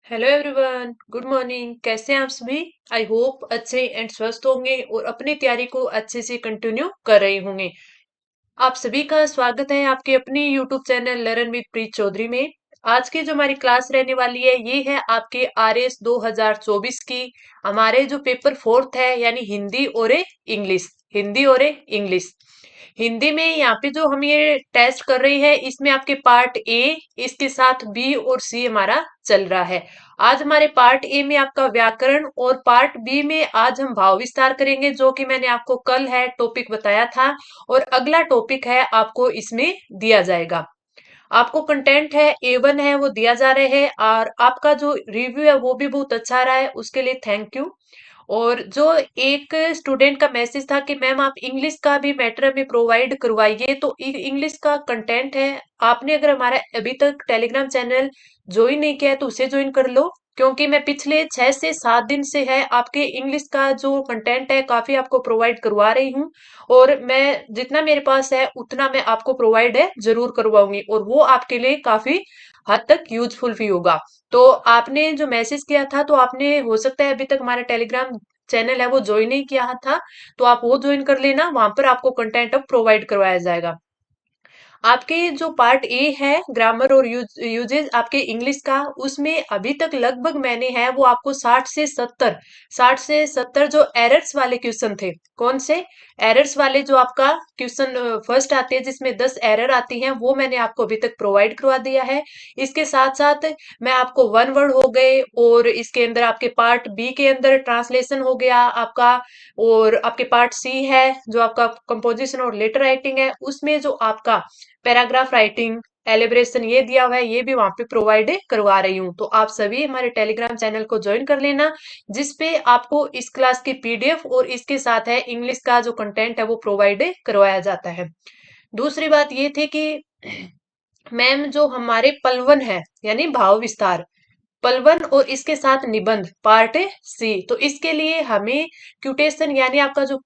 Hello everyone, good morning. कैसे हैं आप सभी? आई होप अच्छे एंड स्वस्थ होंगे और अपनी तैयारी को अच्छे से कंटिन्यू कर रहे होंगे। आप सभी का स्वागत है आपके अपने यूट्यूब चैनल लर्न विद प्रीत चौधरी में। आज की जो हमारी क्लास रहने वाली है ये है आपके आरएस 2024 की। हमारे जो पेपर फोर्थ है यानी हिंदी और इंग्लिश। हिंदी और इंग्लिश। हिंदी में यहाँ पे जो हम ये टेस्ट कर रहे हैं इसमें आपके पार्ट ए इसके साथ बी और सी हमारा चल रहा है। आज हमारे पार्ट ए में आपका व्याकरण और पार्ट बी में आज हम भाव विस्तार करेंगे जो कि मैंने आपको कल है टॉपिक बताया था। और अगला टॉपिक है आपको इसमें दिया जाएगा। आपको कंटेंट है A1 है वो दिया जा रहा है और आपका जो रिव्यू है वो भी बहुत अच्छा रहा है, उसके लिए थैंक यू। और जो एक स्टूडेंट का मैसेज था कि मैम आप इंग्लिश का भी मैटर हमें प्रोवाइड करवाइए, तो इंग्लिश का कंटेंट है। आपने अगर हमारा अभी तक टेलीग्राम चैनल ज्वाइन नहीं किया है तो उसे ज्वाइन कर लो, क्योंकि मैं पिछले 6 से 7 दिन से है आपके इंग्लिश का जो कंटेंट है काफी आपको प्रोवाइड करवा रही हूँ। और मैं जितना मेरे पास है उतना मैं आपको प्रोवाइड है जरूर करवाऊंगी और वो आपके लिए काफी हद तक यूजफुल भी होगा। तो आपने जो मैसेज किया था तो आपने हो सकता है अभी तक हमारा टेलीग्राम चैनल है वो ज्वाइन नहीं किया था, तो आप वो ज्वाइन कर लेना, वहां पर आपको कंटेंट अब प्रोवाइड करवाया जाएगा। आपके जो पार्ट ए है ग्रामर और यूजेज आपके इंग्लिश का, उसमें अभी तक लगभग मैंने है वो आपको 60 से 70 जो एरर्स वाले क्वेश्चन थे। कौन से एरर्स वाले? जो आपका क्वेश्चन फर्स्ट आते हैं जिसमें 10 एरर आती हैं वो मैंने आपको अभी तक प्रोवाइड करवा दिया है। इसके साथ साथ मैं आपको वन वर्ड हो गए और इसके अंदर आपके पार्ट बी के अंदर ट्रांसलेशन हो गया आपका। और आपके पार्ट सी है जो आपका कंपोजिशन और लेटर राइटिंग है, उसमें जो आपका पैराग्राफ राइटिंग एलिब्रेशन ये दिया हुआ है ये भी वहां पे प्रोवाइड करवा रही हूँ। तो आप सभी हमारे टेलीग्राम चैनल को ज्वाइन कर लेना, जिसपे आपको इस क्लास की पीडीएफ और इसके साथ है इंग्लिश का जो कंटेंट है वो प्रोवाइड करवाया जाता है। दूसरी बात ये थी कि मैम जो हमारे पलवन है यानी भाव विस्तार, पलवन और इसके साथ निबंध पार्ट सी, तो इसके लिए हमें क्यूटेशन यानी आपका जो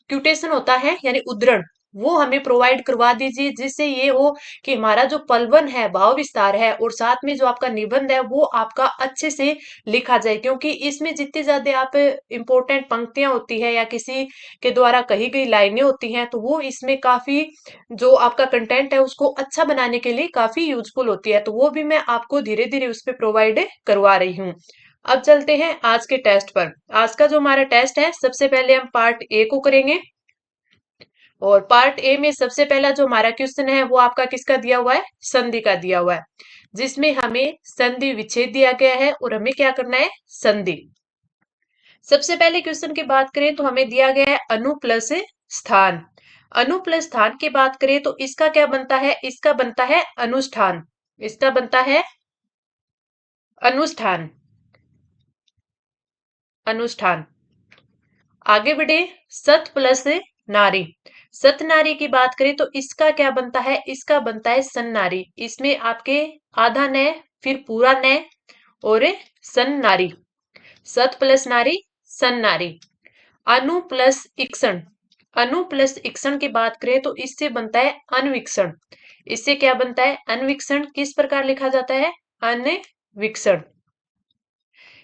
क्यूटेशन होता है यानी उद्धरण वो हमें प्रोवाइड करवा दीजिए, जिससे ये हो कि हमारा जो पलवन है भाव विस्तार है और साथ में जो आपका निबंध है वो आपका अच्छे से लिखा जाए। क्योंकि इसमें जितनी ज्यादा आप इंपॉर्टेंट पंक्तियां होती है या किसी के द्वारा कही गई लाइनें होती हैं तो वो इसमें काफी जो आपका कंटेंट है उसको अच्छा बनाने के लिए काफी यूजफुल होती है। तो वो भी मैं आपको धीरे धीरे उस पर प्रोवाइड करवा रही हूँ। अब चलते हैं आज के टेस्ट पर। आज का जो हमारा टेस्ट है सबसे पहले हम पार्ट ए को करेंगे। और पार्ट ए में सबसे पहला जो हमारा क्वेश्चन है वो आपका किसका दिया हुआ है? संधि का दिया हुआ है, जिसमें हमें संधि विच्छेद दिया गया है और हमें क्या करना है? संधि। सबसे पहले क्वेश्चन की बात करें तो हमें दिया गया है अनु प्लस स्थान। अनु प्लस स्थान की बात करें तो इसका क्या बनता है? इसका बनता है अनुष्ठान। इसका बनता है अनुष्ठान। अनुष्ठान। आगे बढ़े। सत प्लस नारी। सत नारी की बात करें तो इसका क्या बनता है? इसका बनता है सन नारी। इसमें आपके आधा न फिर पूरा न और सन नारी। सत प्लस नारी सन नारी। अनु प्लस इक्षण। अनु प्लस इक्षण की बात करें तो इससे बनता है अनविक्षण। इससे क्या बनता है? अनविक्षण। किस प्रकार लिखा जाता है? अनविक्षण।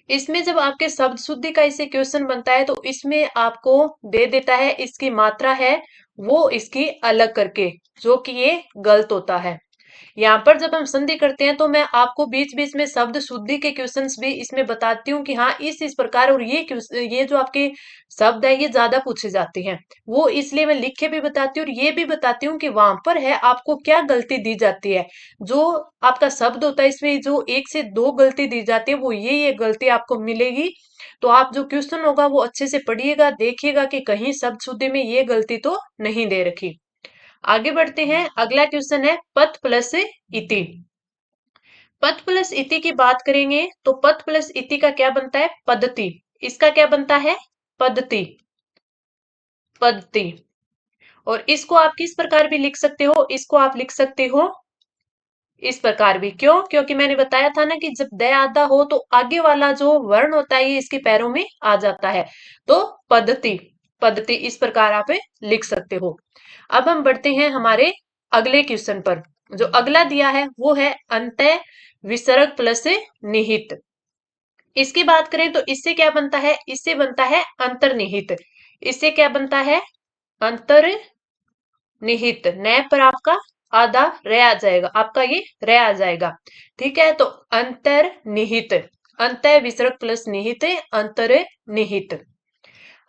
इसमें जब आपके शब्द शुद्धि का इससे क्वेश्चन बनता है तो इसमें आपको दे देता है इसकी मात्रा है वो इसकी अलग करके, जो कि ये गलत होता है। यहाँ पर जब हम संधि करते हैं तो मैं आपको बीच बीच में शब्द शुद्धि के क्वेश्चंस भी इसमें बताती हूँ कि हाँ इस प्रकार, और ये जो आपके शब्द है ये ज्यादा पूछे जाते हैं, वो इसलिए मैं लिख के भी बताती हूँ और ये भी बताती हूँ कि वहां पर है आपको क्या गलती दी जाती है। जो आपका शब्द होता है इसमें जो 1 से 2 गलती दी जाती है वो ये गलती आपको मिलेगी। तो आप जो क्वेश्चन होगा वो अच्छे से पढ़िएगा, देखिएगा कि कहीं शब्द शुद्धि में ये गलती तो नहीं दे रखी। आगे बढ़ते हैं। अगला क्वेश्चन है पथ प्लस इति। पथ प्लस इति की बात करेंगे तो पथ प्लस इति का क्या बनता है? पद्धति। इसका क्या बनता है? पद्धति। पद्धति। और इसको आप किस प्रकार भी लिख सकते हो? इसको आप लिख सकते हो इस प्रकार भी। क्यों? क्योंकि मैंने बताया था ना कि जब द आधा हो तो आगे वाला जो वर्ण होता है ये इसके पैरों में आ जाता है। तो पद्धति। पद्धति इस प्रकार आप लिख सकते हो। अब हम बढ़ते हैं हमारे अगले क्वेश्चन पर। जो अगला दिया है वो है अंतः विसर्ग प्लस निहित। इसकी बात करें तो इससे क्या बनता है, इससे बनता है अंतर्निहित। इससे क्या बनता है, अंतर्निहित। न पर आपका आधा रे आ जाएगा, आपका ये रे आ जाएगा। ठीक है, तो अंतर्निहित, अंत विसर्ग प्लस निहित, अंतर्निहित।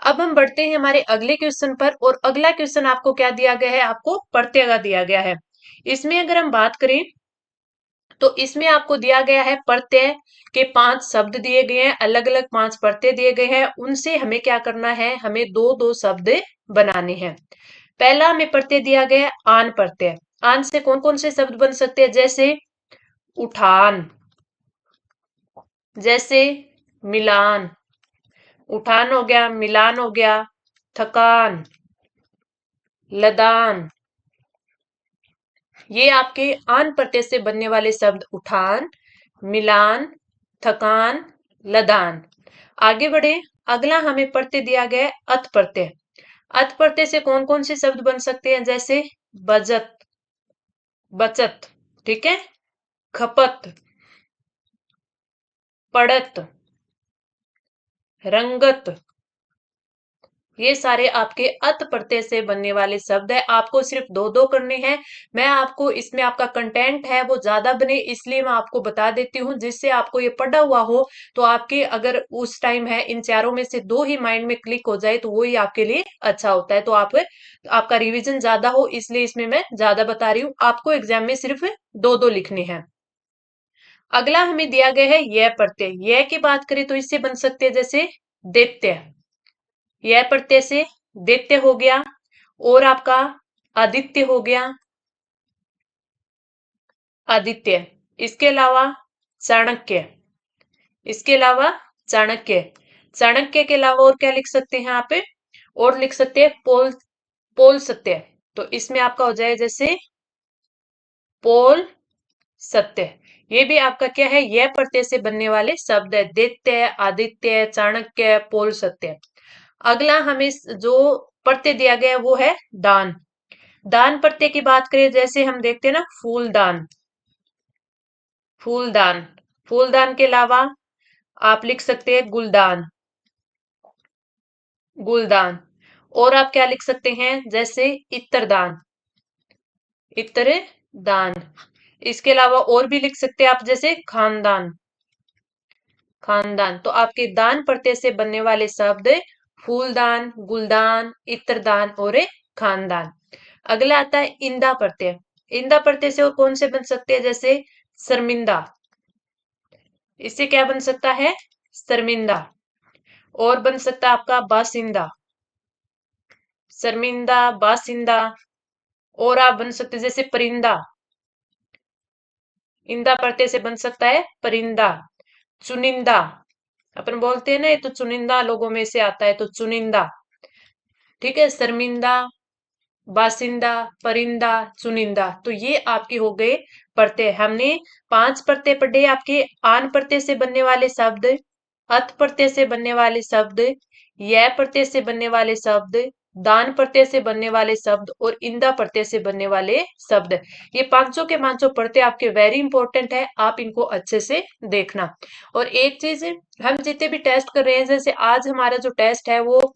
अब हम बढ़ते हैं हमारे अगले क्वेश्चन पर, और अगला क्वेश्चन आपको क्या दिया गया है, आपको प्रत्यय का दिया गया है। इसमें अगर हम बात करें तो इसमें आपको दिया गया है प्रत्यय के 5 शब्द दिए गए हैं, अलग अलग 5 प्रत्यय दिए गए हैं, उनसे हमें क्या करना है, हमें दो दो शब्द बनाने हैं। पहला हमें प्रत्यय दिया गया है आन प्रत्यय। आन से कौन कौन से शब्द बन सकते हैं, जैसे उठान, जैसे मिलान, उठान हो गया, मिलान हो गया, थकान, लदान, ये आपके आन प्रत्यय से बनने वाले शब्द उठान, मिलान, थकान, लदान। आगे बढ़े, अगला हमें प्रत्यय दिया गया है अत प्रत्यय। अत प्रत्यय से कौन कौन से शब्द बन सकते हैं, जैसे बचत, बचत, ठीक है, खपत, पड़त, रंगत, ये सारे आपके अत प्रत्यय से बनने वाले शब्द है। आपको सिर्फ दो दो करने हैं। मैं आपको इसमें आपका कंटेंट है वो ज्यादा बने इसलिए मैं आपको बता देती हूँ, जिससे आपको ये पढ़ा हुआ हो तो आपके अगर उस टाइम है इन चारों में से दो ही माइंड में क्लिक हो जाए तो वो ही आपके लिए अच्छा होता है। तो आपका रिविजन ज्यादा हो इसलिए इसमें मैं ज्यादा बता रही हूँ। आपको एग्जाम में सिर्फ दो दो लिखने हैं। अगला हमें दिया गया है यह प्रत्यय। यह की बात करें तो इससे बन सकते हैं जैसे दैत्य, यह प्रत्यय से दैत्य हो गया, और आपका आदित्य हो गया, आदित्य। इसके अलावा चाणक्य, इसके अलावा चाणक्य, चाणक्य के अलावा और क्या लिख सकते हैं आप, और लिख सकते हैं पोल, पोल सत्य। तो इसमें आपका हो जाए जैसे पोल सत्य। ये भी आपका क्या है, यह प्रत्यय से बनने वाले शब्द है, दैत्य, आदित्य, चाणक्य, पोल सत्य। अगला हमें जो प्रत्यय दिया गया है वो है दान। दान प्रत्यय की बात करें, जैसे हम देखते हैं ना फूलदान, फूलदान, फूलदान के अलावा आप लिख सकते हैं गुलदान, गुलदान। और आप क्या लिख सकते हैं, जैसे इत्रदान, इत्रदान। इसके अलावा और भी लिख सकते हैं आप, जैसे खानदान, खानदान। तो आपके दान प्रत्यय से बनने वाले शब्द फूलदान, गुलदान, इत्रदान और खानदान। अगला आता है इंदा प्रत्यय। इंदा प्रत्यय से और कौन से बन सकते हैं, जैसे शर्मिंदा, इससे क्या बन सकता है, शर्मिंदा। और बन सकता है आपका बासिंदा, शर्मिंदा, बासिंदा। और आप बन सकते हैं जैसे परिंदा, इंदा प्रत्यय से बन सकता है परिंदा। चुनिंदा, अपन बोलते हैं ना ये तो चुनिंदा लोगों में से आता है, तो चुनिंदा। ठीक है, शर्मिंदा, बासिंदा, परिंदा, चुनिंदा। तो ये आपके हो गए प्रत्यय। हमने 5 प्रत्यय पढ़े आपके आन प्रत्यय से बनने वाले शब्द, अत प्रत्यय से बनने वाले शब्द, य प्रत्यय से बनने वाले शब्द, दान प्रत्यय से बनने वाले शब्द और इंदा प्रत्यय से बनने वाले शब्द। ये पांचों के पांचों प्रत्यय आपके वेरी इंपॉर्टेंट है, आप इनको अच्छे से देखना। और एक चीज, हम जितने भी टेस्ट कर रहे हैं, जैसे आज हमारा जो टेस्ट है वो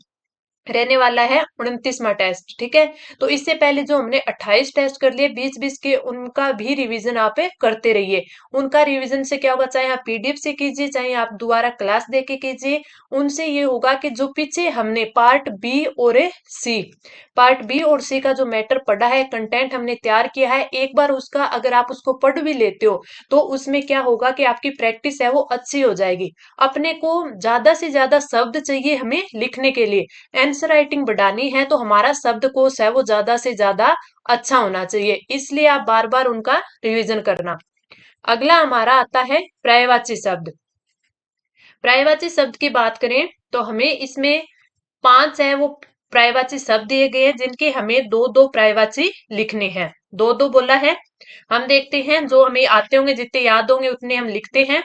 रहने वाला है 29वां टेस्ट, ठीक है। तो इससे पहले जो हमने 28 टेस्ट कर लिए 20-20 के, उनका भी रिवीजन आप करते रहिए। उनका रिवीजन से क्या होगा, चाहे आप पीडीएफ से कीजिए चाहे आप दोबारा क्लास देके कीजिए, उनसे ये होगा कि जो पीछे हमने पार्ट बी और सी, पार्ट बी और सी का जो मैटर पढ़ा है, कंटेंट हमने तैयार किया है, एक बार उसका अगर आप उसको पढ़ भी लेते हो तो उसमें क्या होगा कि आपकी प्रैक्टिस है वो अच्छी हो जाएगी। अपने को ज्यादा से ज्यादा शब्द चाहिए हमें लिखने के लिए, आंसर राइटिंग बढ़ानी है तो हमारा शब्दकोश है वो ज्यादा से ज्यादा अच्छा होना चाहिए, इसलिए आप बार बार उनका रिवीजन करना। अगला हमारा आता है पर्यायवाची शब्द। पर्यायवाची शब्द की बात करें तो हमें इसमें 5 है वो पर्यायवाची शब्द दिए गए हैं, जिनके हमें दो दो पर्यायवाची लिखने हैं। दो दो बोला है, हम देखते हैं जो हमें आते होंगे, जितने याद होंगे उतने हम लिखते हैं।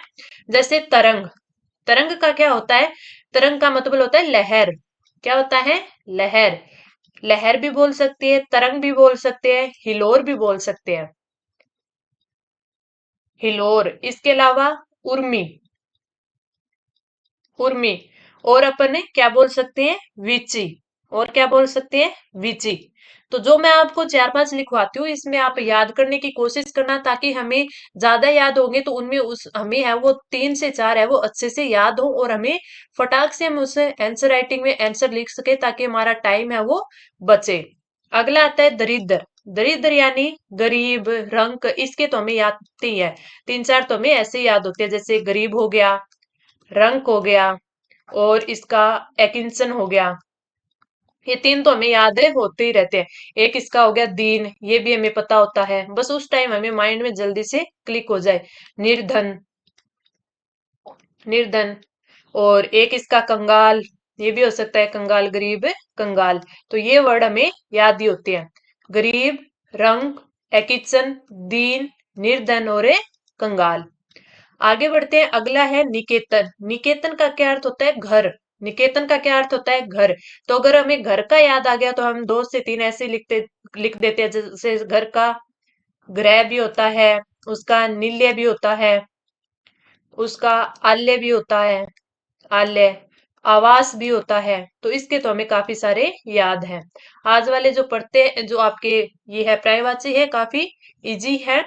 जैसे तरंग, तरंग का क्या होता है, तरंग का मतलब होता है लहर। क्या होता है, लहर। लहर भी बोल सकते हैं, तरंग भी बोल सकते हैं, हिलोर भी बोल सकते हैं, हिलोर। इसके अलावा उर्मी, उर्मी। और अपन क्या बोल सकते हैं, विची। और क्या बोल सकते हैं, विची। तो जो मैं आपको 4-5 लिखवाती हूँ, इसमें आप याद करने की कोशिश करना, ताकि हमें ज्यादा याद होंगे तो उनमें उस हमें है वो 3 से 4 है वो अच्छे से याद हो, और हमें फटाक से हम उस आंसर राइटिंग में आंसर लिख सके, ताकि हमारा टाइम है वो बचे। अगला आता है दरिद्र। दरिद्र यानी गरीब, रंक, इसके तो हमें याद ही है। 3-4 तो हमें ऐसे ही याद होते हैं, जैसे गरीब हो गया, रंक हो गया, और इसका एकिंसन हो गया। ये 3 तो हमें याद है, होते ही रहते हैं। एक इसका हो गया दीन, ये भी हमें पता होता है, बस उस टाइम हमें माइंड में जल्दी से क्लिक हो जाए। निर्धन, निर्धन। और एक इसका कंगाल, ये भी हो सकता है कंगाल, गरीब, कंगाल। तो ये वर्ड हमें याद ही होते हैं, गरीब, रंक, एकित्सन, दीन, निर्धन और कंगाल। आगे बढ़ते हैं, अगला है निकेतन। निकेतन का क्या अर्थ होता है, घर। निकेतन का क्या अर्थ होता है, घर। तो अगर हमें घर का याद आ गया तो हम 2 से 3 ऐसे लिख देते हैं, जैसे घर का गृह भी होता है, उसका निल्य भी होता है, उसका आल्य भी होता है, आल्य, आवास भी होता है। तो इसके तो हमें काफी सारे याद हैं। आज वाले जो पढ़ते जो आपके ये है पर्यायवाची है, काफी इजी है।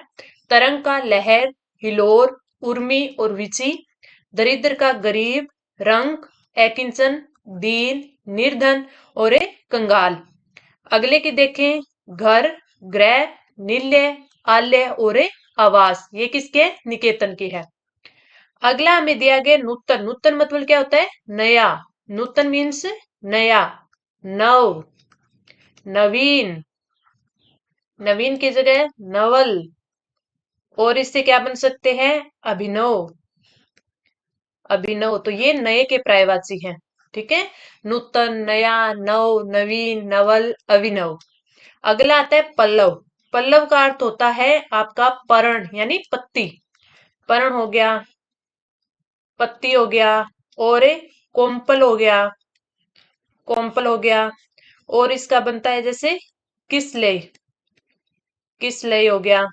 तरंग का लहर, हिलोर, उर्मी और विची। दरिद्र का गरीब, रंक, एकिंचन, दीन, निर्धन और कंगाल। अगले की देखें, घर, गृह, निल्य, आल्य और आवास। ये किसके, निकेतन की है। अगला हमें दिया गया नूतन। नूतन मतलब क्या होता है, नया। नूतन मीन्स नया, नव, नवीन। नवीन की जगह नवल। और इससे क्या बन सकते हैं, अभिनव, अभिनव। तो ये नए के पर्यायवाची हैं। ठीक है, नूतन, नया, नव, नवीन, नवल, अभिनव। अगला आता है पल्लव। पल्लव का अर्थ होता है आपका पर्ण यानी पत्ती। पर्ण हो गया, पत्ती हो गया, और कोम्पल हो गया, कोम्पल हो गया। और इसका बनता है जैसे किसलय, किसलय हो गया।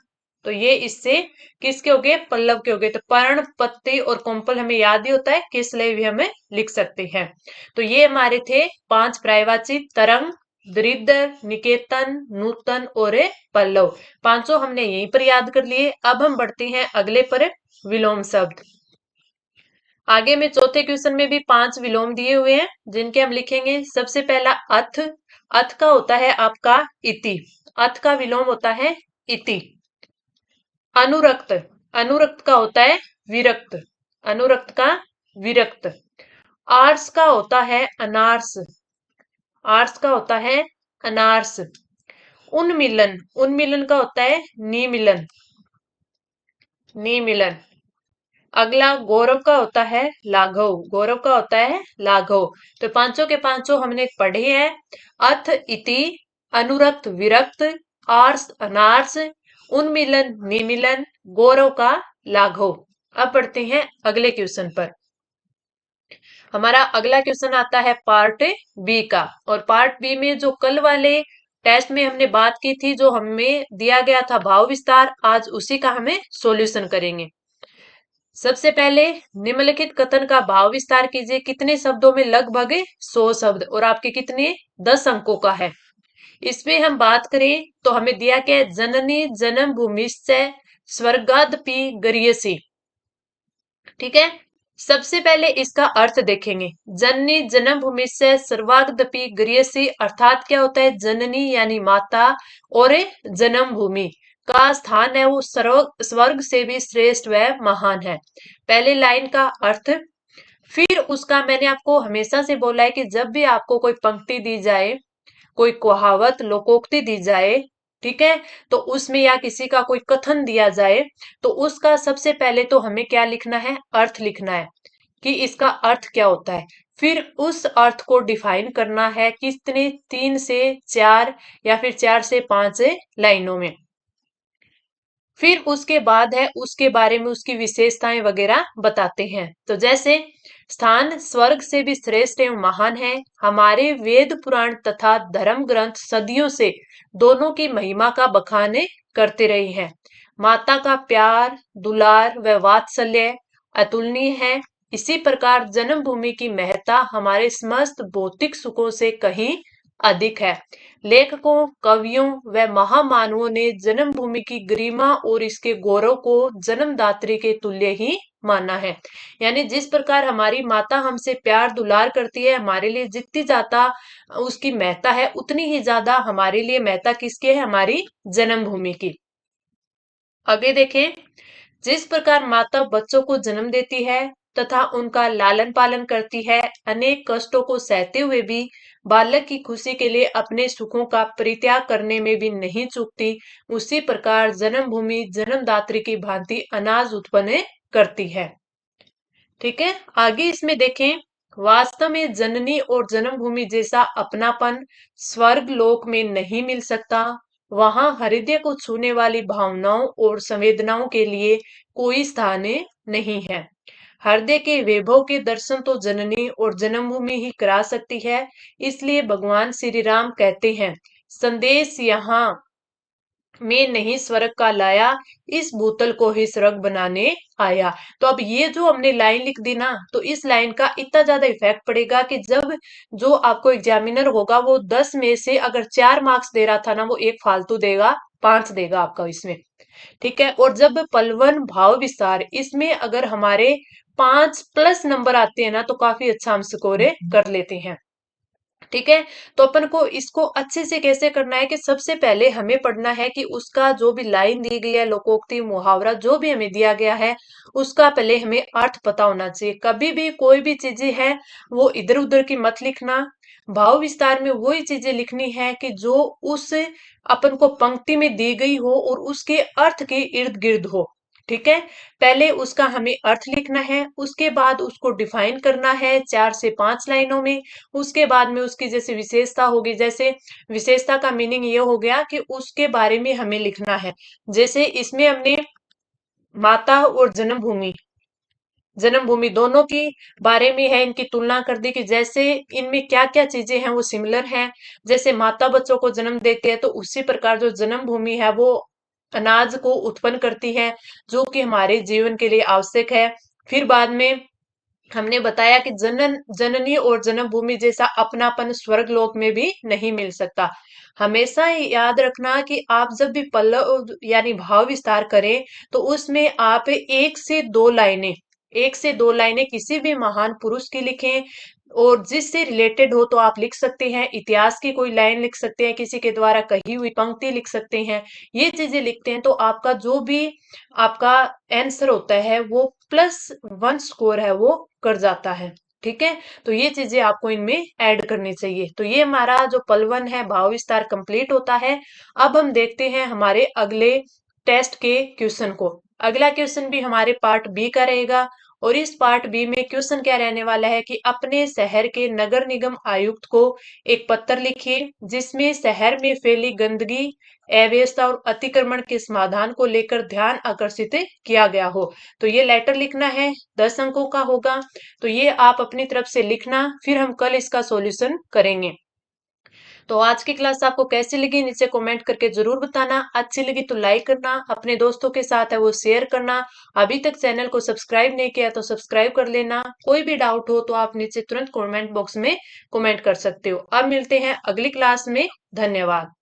तो ये इससे किसके हो गए, पल्लव के हो गए। तो पर्ण, पत्ती और कोम्पल हमें याद ही होता है, किसलय भी हमें लिख सकते हैं। तो ये हमारे थे 5 पर्यायवाची, तरंग, दरिद्र, निकेतन, नूतन और पल्लव। पांचों हमने यहीं पर याद कर लिए। अब हम बढ़ते हैं अगले पर, विलोम शब्द। आगे में चौथे क्वेश्चन में भी 5 विलोम दिए हुए हैं, जिनके हम लिखेंगे। सबसे पहला अथ। अथ का होता है आपका इति। अथ का विलोम होता है इति। अनुरक्त। अनुरक्त का होता है विरक्त। अनुरक्त का विरक्त। आर्स का होता है अनार्स। आर्स का होता है अनार्स। उन्मिलन। उन्मिलन का होता है निमिलन। निमिलन। अगला गौरव का होता है लाघव। गौरव का होता है लाघव। तो पांचों के पांचों हमने पढ़े हैं। अथ इति, अनुरक्त विरक्त, आर्स अनार्स, उन्मिलन निमिलन, गौरव का लाघव। अब बढ़ते हैं अगले क्वेश्चन पर। हमारा अगला क्वेश्चन आता है पार्ट बी का। और पार्ट बी में जो कल वाले टेस्ट में हमने बात की थी, जो हमें दिया गया था भाव विस्तार, आज उसी का हमें सॉल्यूशन करेंगे। सबसे पहले निम्नलिखित कथन का भाव विस्तार कीजिए। कितने शब्दों में, लगभग 100 शब्द, और आपके कितने, 10 अंकों का है। इसमें हम बात करें तो हमें दिया क्या है, जननी जन्म भूमिश्च स्वर्गादपि गरीयसी। ठीक है, सबसे पहले इसका अर्थ देखेंगे। जननी जन्म भूमि से सर्वागदपि गरीयसी, अर्थात क्या होता है, जननी यानी माता, और जन्म भूमि का स्थान है वो स्वर्ग से भी श्रेष्ठ व महान है। पहले लाइन का अर्थ। फिर उसका मैंने आपको हमेशा से बोला है कि जब भी आपको कोई पंक्ति दी जाए, कोई कहावत लोकोक्ति दी जाए, ठीक है, तो उसमें या किसी का कोई कथन दिया जाए, तो उसका सबसे पहले तो हमें क्या लिखना है, अर्थ लिखना है कि इसका अर्थ क्या होता है। फिर उस अर्थ को डिफाइन करना है कितने, 3 से 4 या फिर 4 से 5 लाइनों में। फिर उसके बाद है उसके बारे में उसकी विशेषताएं वगैरह बताते हैं। तो जैसे स्थान स्वर्ग से भी श्रेष्ठ एवं महान है। हमारे वेद पुराण तथा धर्म ग्रंथ सदियों से दोनों की महिमा का बखान करते रहे हैं। माता का प्यार, दुलार व वात्सल्य अतुलनीय है। इसी प्रकार जन्मभूमि की महत्ता हमारे समस्त भौतिक सुखों से कहीं अधिक है। लेखकों, कवियों व महामानवों ने जन्मभूमि की गरिमा और इसके गौरव को जन्मदात्री के तुल्य ही माना है। यानी जिस प्रकार हमारी माता हमसे प्यार दुलार करती है, हमारे लिए जितनी ज्यादा उसकी महत्ता है, उतनी ही ज्यादा हमारे लिए महत्ता किसकी है? हमारी जन्मभूमि की। आगे देखें, जिस प्रकार माता बच्चों को जन्म देती है तथा उनका लालन पालन करती है, अनेक कष्टों को सहते हुए भी बालक की खुशी के लिए अपने सुखों का परित्याग करने में भी नहीं चूकती, उसी प्रकार जन्मभूमि जन्मदात्री की भांति अनाज उत्पन्न करती है। ठीक है, आगे इसमें देखें, वास्तव में जननी और जन्मभूमि जैसा अपनापन स्वर्ग लोक में नहीं मिल सकता। वहां हृदय को छूने वाली भावनाओं और संवेदनाओं के लिए कोई स्थान नहीं है। हृदय के वैभव के दर्शन तो जननी और जन्मभूमि ही करा सकती है। इसलिए भगवान श्री राम कहते हैं, संदेश यहाँ में नहीं स्वर्ग का लाया, इस भूतल को ही स्वर्ग बनाने आया। तो अब ये जो हमने लाइन लिख दी ना, तो इस लाइन का इतना ज्यादा इफेक्ट पड़ेगा कि जब जो आपको एग्जामिनर होगा वो 10 में से अगर 4 मार्क्स दे रहा था ना, वो एक फालतू देगा, 5 देगा आपका इसमें। ठीक है, और जब पलवन भाव विस्तार इसमें अगर हमारे 5 प्लस नंबर आते हैं ना, तो काफी अच्छा हम स्कोर कर लेते हैं। ठीक है, तो अपन को इसको अच्छे से कैसे करना है कि सबसे पहले हमें पढ़ना है कि उसका जो भी लाइन दी गई है, लोकोक्ति, मुहावरा जो भी हमें दिया गया है, उसका पहले हमें अर्थ पता होना चाहिए। कभी भी कोई भी चीजें है वो इधर उधर की मत लिखना। भाव विस्तार में वही चीजें लिखनी है कि जो उस अपन को पंक्ति में दी गई हो और उसके अर्थ के इर्द गिर्द हो। ठीक है, पहले उसका हमें अर्थ लिखना है, उसके बाद उसको डिफाइन करना है 4 से 5 लाइनों में। उसके बाद में उसकी जैसे विशेषता होगी, जैसे विशेषता का मीनिंग ये हो गया कि उसके बारे में हमें लिखना है। जैसे इसमें हमने माता और जन्मभूमि, जन्मभूमि दोनों की बारे में है, इनकी तुलना कर दी कि जैसे इनमें क्या क्या चीजें हैं वो सिमिलर हैं। जैसे माता बच्चों को जन्म देती है, तो उसी प्रकार जो जन्मभूमि है वो अनाज को उत्पन्न करती है, जो कि हमारे जीवन के लिए आवश्यक है। फिर बाद में हमने बताया कि जननी और जन्मभूमि जैसा अपनापन स्वर्ग लोक में भी नहीं मिल सकता। हमेशा ही याद रखना कि आप जब भी पल्लव यानी भाव विस्तार करें, तो उसमें आप 1 से 2 लाइनें किसी भी महान पुरुष की लिखें, और जिससे रिलेटेड हो तो आप लिख सकते हैं। इतिहास की कोई लाइन लिख सकते हैं, किसी के द्वारा कही हुई पंक्ति लिख सकते हैं। ये चीजें लिखते हैं तो आपका जो भी आपका आंसर होता है वो +1 स्कोर है वो कर जाता है। ठीक है, तो ये चीजें आपको इनमें ऐड करनी चाहिए। तो ये हमारा जो पल 1 है भाव विस्तार कंप्लीट होता है। अब हम देखते हैं हमारे अगले टेस्ट के क्वेश्चन को। अगला क्वेश्चन भी हमारे पार्ट बी का रहेगा, और इस पार्ट बी में क्वेश्चन क्या रहने वाला है कि अपने शहर के नगर निगम आयुक्त को एक पत्र लिखिए जिसमें शहर में फैली गंदगी, अव्यवस्था और अतिक्रमण के समाधान को लेकर ध्यान आकर्षित किया गया हो। तो ये लेटर लिखना है, 10 अंकों का होगा। तो ये आप अपनी तरफ से लिखना, फिर हम कल इसका सॉल्यूशन करेंगे। तो आज की क्लास आपको कैसी लगी नीचे कमेंट करके जरूर बताना। अच्छी लगी तो लाइक करना, अपने दोस्तों के साथ है वो शेयर करना। अभी तक चैनल को सब्सक्राइब नहीं किया तो सब्सक्राइब कर लेना। कोई भी डाउट हो तो आप नीचे तुरंत कमेंट बॉक्स में कमेंट कर सकते हो। अब मिलते हैं अगली क्लास में। धन्यवाद।